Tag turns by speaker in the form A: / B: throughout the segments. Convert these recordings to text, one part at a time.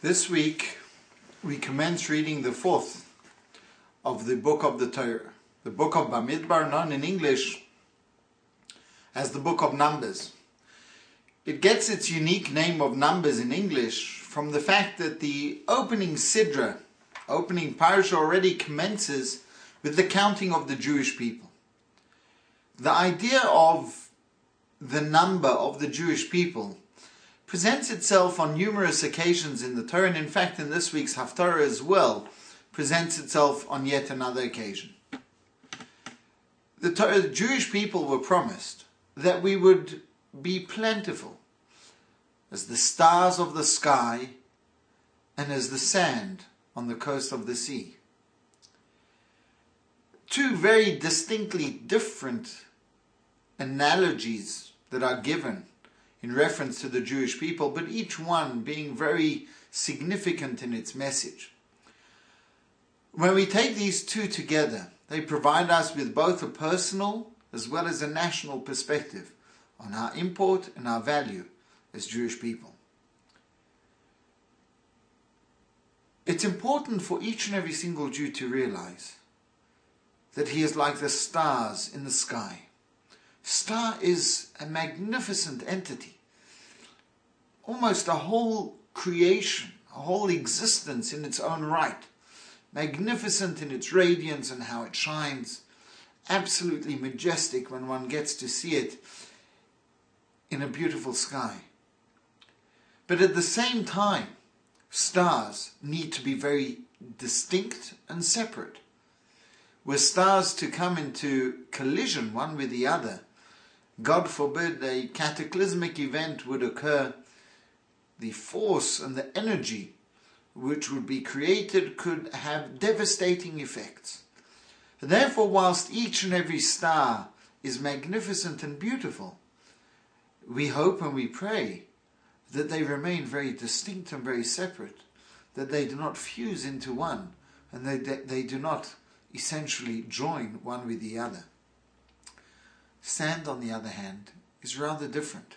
A: This week we commence reading the fourth of the book of the Torah, the book of Bamidbar, known in English as the book of Numbers. It gets its unique name of Numbers in English from the fact that the opening Sidra, opening Parsha, already commences with the counting of the Jewish people. The idea of the number of the Jewish people presents itself on numerous occasions in the Torah, and in fact in this week's Haftarah as well, presents itself on yet another occasion. The Jewish people were promised that we would be plentiful as the stars of the sky and as the sand on the coast of the sea. Two very distinctly different analogies that are given in reference to the Jewish people, but each one being very significant in its message. When we take these two together, they provide us with both a personal as well as a national perspective on our import and our value as Jewish people. It's important for each and every single Jew to realize that he is like the stars in the sky. Star is a magnificent entity, almost a whole creation, a whole existence in its own right, magnificent in its radiance and how it shines, absolutely majestic when one gets to see it in a beautiful sky. But at the same time, stars need to be very distinct and separate. Were stars to come into collision one with the other, God forbid a cataclysmic event would occur, the force and the energy which would be created could have devastating effects. And therefore, whilst each and every star is magnificent and beautiful, we hope and we pray that they remain very distinct and very separate, that they do not fuse into one, and they do not essentially join one with the other. Sand, on the other hand, is rather different.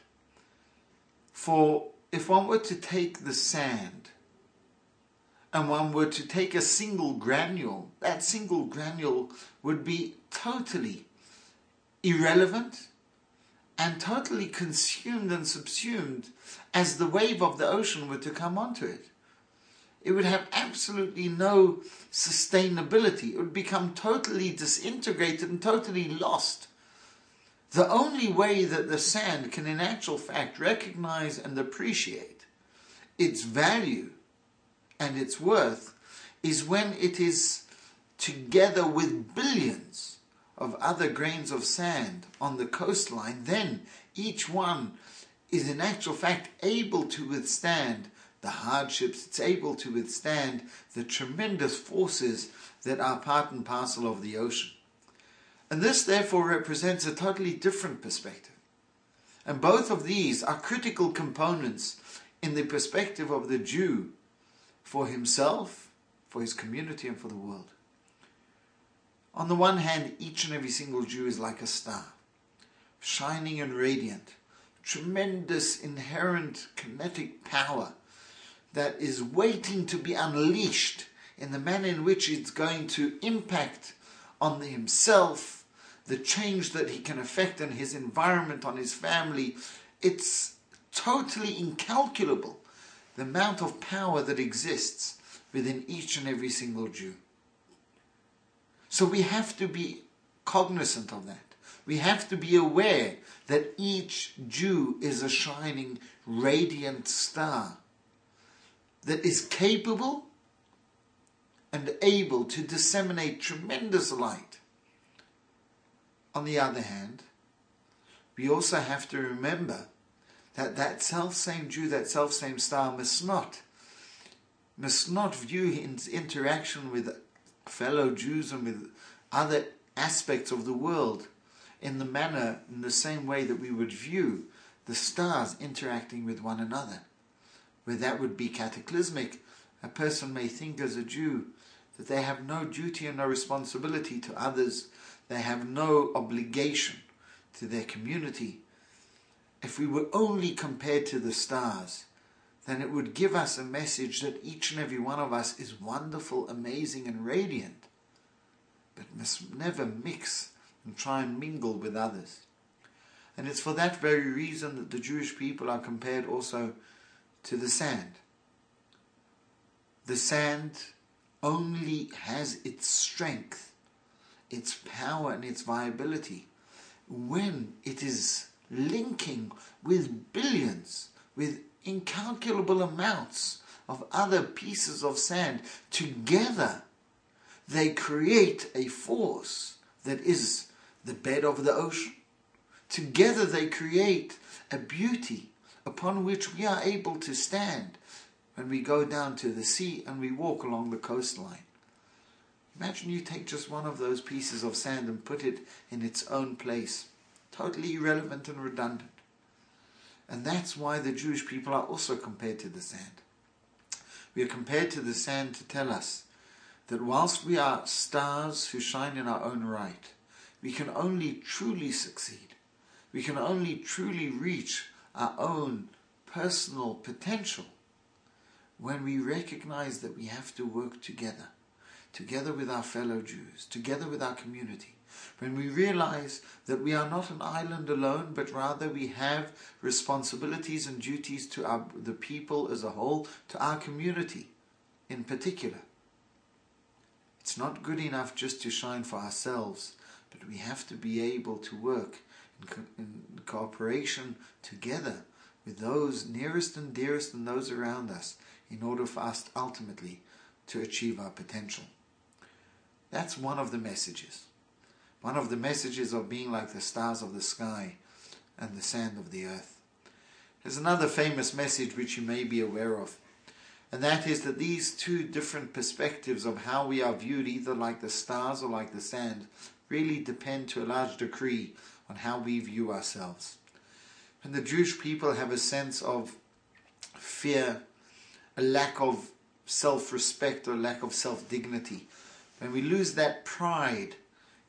A: For if one were to take the sand and one were to take a single granule, that single granule would be totally irrelevant and totally consumed and subsumed as the wave of the ocean were to come onto it. It would have absolutely no sustainability. It would become totally disintegrated and totally lost. The only way that the sand can in actual fact recognize and appreciate its value and its worth is when it is together with billions of other grains of sand on the coastline. Then each one is in actual fact able to withstand the hardships, it's able to withstand the tremendous forces that are part and parcel of the ocean. And this therefore represents a totally different perspective. And both of these are critical components in the perspective of the Jew for himself, for his community, and for the world. On the one hand, each and every single Jew is like a star, shining and radiant, tremendous inherent kinetic power that is waiting to be unleashed in the manner in which it's going to impact on himself, the change that he can affect in his environment, on his family. It's totally incalculable, the amount of power that exists within each and every single Jew. So we have to be cognizant of that. We have to be aware that each Jew is a shining, radiant star that is capable and able to disseminate tremendous light. On the other hand, we also have to remember that that self-same Jew, that self-same star must not view his interaction with fellow Jews and with other aspects of the world in the same way that we would view the stars interacting with one another. Where that would be cataclysmic, a person may think as a Jew that they have no duty and no responsibility to others, they have no obligation to their community. If we were only compared to the stars, then it would give us a message that each and every one of us is wonderful, amazing and radiant, but must never mix and try and mingle with others. And it's for that very reason that the Jewish people are compared also to the sand. The sand only has its strength, its power and its viability when it is linking with billions, with incalculable amounts of other pieces of sand. Together they create a force that is the bed of the ocean. Together they create a beauty upon which we are able to stand when we go down to the sea and we walk along the coastline. Imagine you take just one of those pieces of sand and put it in its own place, totally irrelevant and redundant. And that's why the Jewish people are also compared to the sand. We are compared to the sand to tell us that whilst we are stars who shine in our own right, we can only truly succeed. We can only truly reach our own personal potential when we recognize that we have to work together with our fellow Jews, together with our community. When we realize that we are not an island alone, but rather we have responsibilities and duties to the people as a whole, to our community in particular. It's not good enough just to shine for ourselves, but we have to be able to work in cooperation together with those nearest and dearest and those around us in order for us ultimately to achieve our potential. That's one of the messages. One of the messages of being like the stars of the sky and the sand of the earth. There's another famous message which you may be aware of, and that is that these two different perspectives of how we are viewed, either like the stars or like the sand, really depend to a large degree on how we view ourselves. And the Jewish people have a sense of fear, a lack of self-respect or lack of self-dignity. When we lose that pride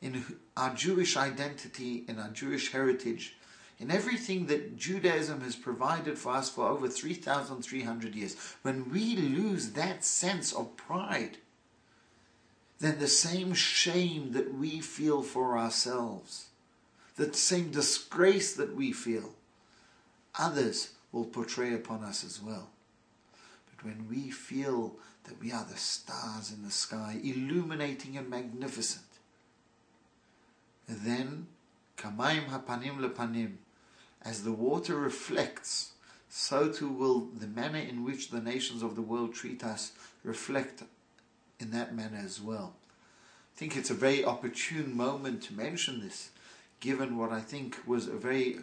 A: in our Jewish identity, in our Jewish heritage, in everything that Judaism has provided for us for over 3,300 years, when we lose that sense of pride, then the same shame that we feel for ourselves, the same disgrace that we feel, others will portray upon us as well. But when we feel that we are the stars in the sky, illuminating and magnificent, then, kamayim hapanim lepanim, as the water reflects, so too will the manner in which the nations of the world treat us reflect in that manner as well. I think it's a very opportune moment to mention this, given what I think was a very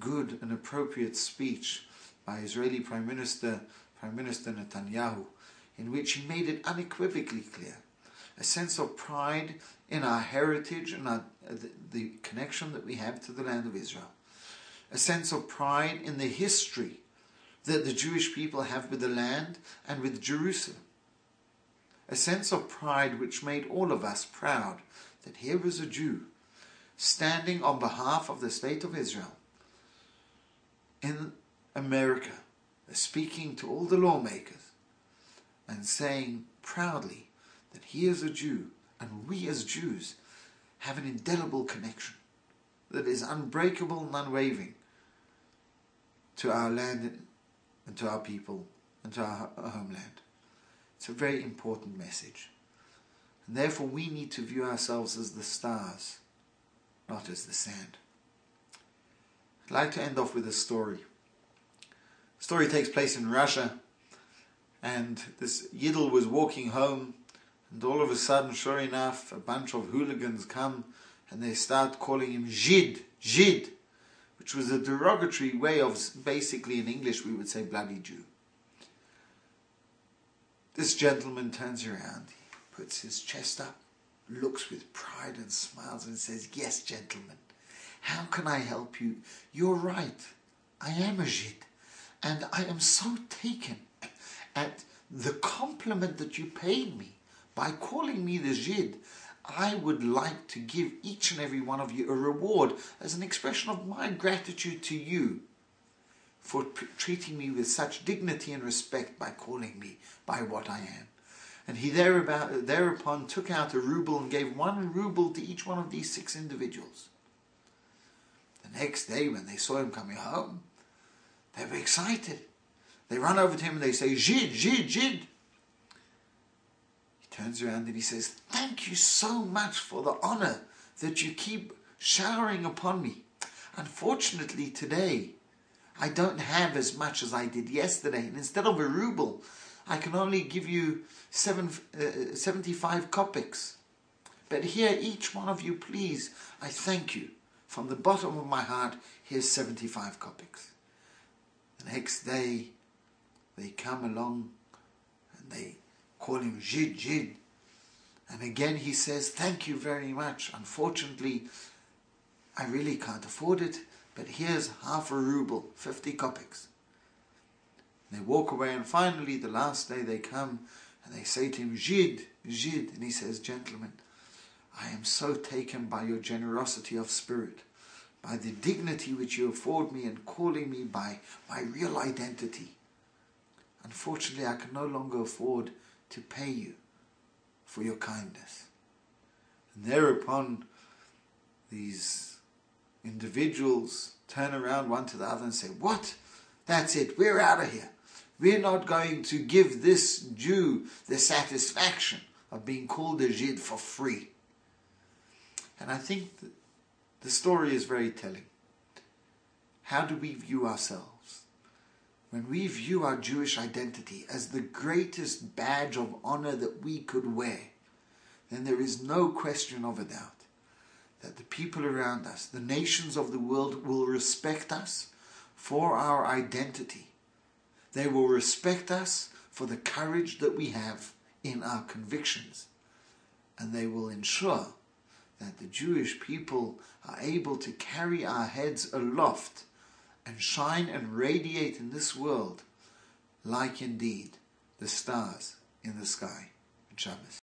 A: good and appropriate speech by Israeli Prime Minister Netanyahu, in which he made it unequivocally clear, a sense of pride in our heritage and the connection that we have to the land of Israel, a sense of pride in the history that the Jewish people have with the land and with Jerusalem, a sense of pride which made all of us proud that here was a Jew standing on behalf of the state of Israel in America, speaking to all the lawmakers and saying proudly that he is a Jew and we as Jews have an indelible connection that is unbreakable and unwavering to our land and to our people and to our homeland. It's a very important message. And therefore we need to view ourselves as the stars, not as the sand. I'd like to end off with a story. The story takes place in Russia, and this Yidel was walking home, and all of a sudden, sure enough, a bunch of hooligans come and they start calling him Žid, Žid, which was a derogatory way of, basically in English we would say bloody Jew. This gentleman turns around, he puts his chest up, looks with pride and smiles and says, "Yes, gentlemen, how can I help you? You're right, I am a Žid, and I am so taken at the compliment that you paid me by calling me the Žid. I would like to give each and every one of you a reward as an expression of my gratitude to you for treating me with such dignity and respect by calling me by what I am. And he thereupon took out a ruble and gave 1 ruble to each one of these 6 individuals. The next day, when they saw him coming home, they were excited. They run over to him and they say, "Gid, Gid, Gid." He turns around and he says, "Thank you so much for the honor that you keep showering upon me. Unfortunately today, I don't have as much as I did yesterday. And instead of a ruble, I can only give you 75 kopecks. But here, each one of you, please, I thank you. From the bottom of my heart, here's 75 kopecks." The next day, they come along and they call him Gid, Gid. And again he says, "Thank you very much. Unfortunately, I really can't afford it, but here's half a ruble, 50 kopecks. They walk away, and finally, the last day they come and they say to him, "Gid, Gid." And he says, "Gentlemen, I am so taken by your generosity of spirit, by the dignity which you afford me and calling me by my real identity. Unfortunately, I can no longer afford to pay you for your kindness." And thereupon, these individuals turn around one to the other and say, "What? That's it. We're out of here. We're not going to give this Jew the satisfaction of being called a Gid for free." And I think the story is very telling. How do we view ourselves? When we view our Jewish identity as the greatest badge of honor that we could wear, then there is no question of a doubt that the people around us, the nations of the world, will respect us for our identity. They will respect us for the courage that we have in our convictions. And they will ensure that the Jewish people are able to carry our heads aloft and shine and radiate in this world like indeed the stars in the sky. Shabbos.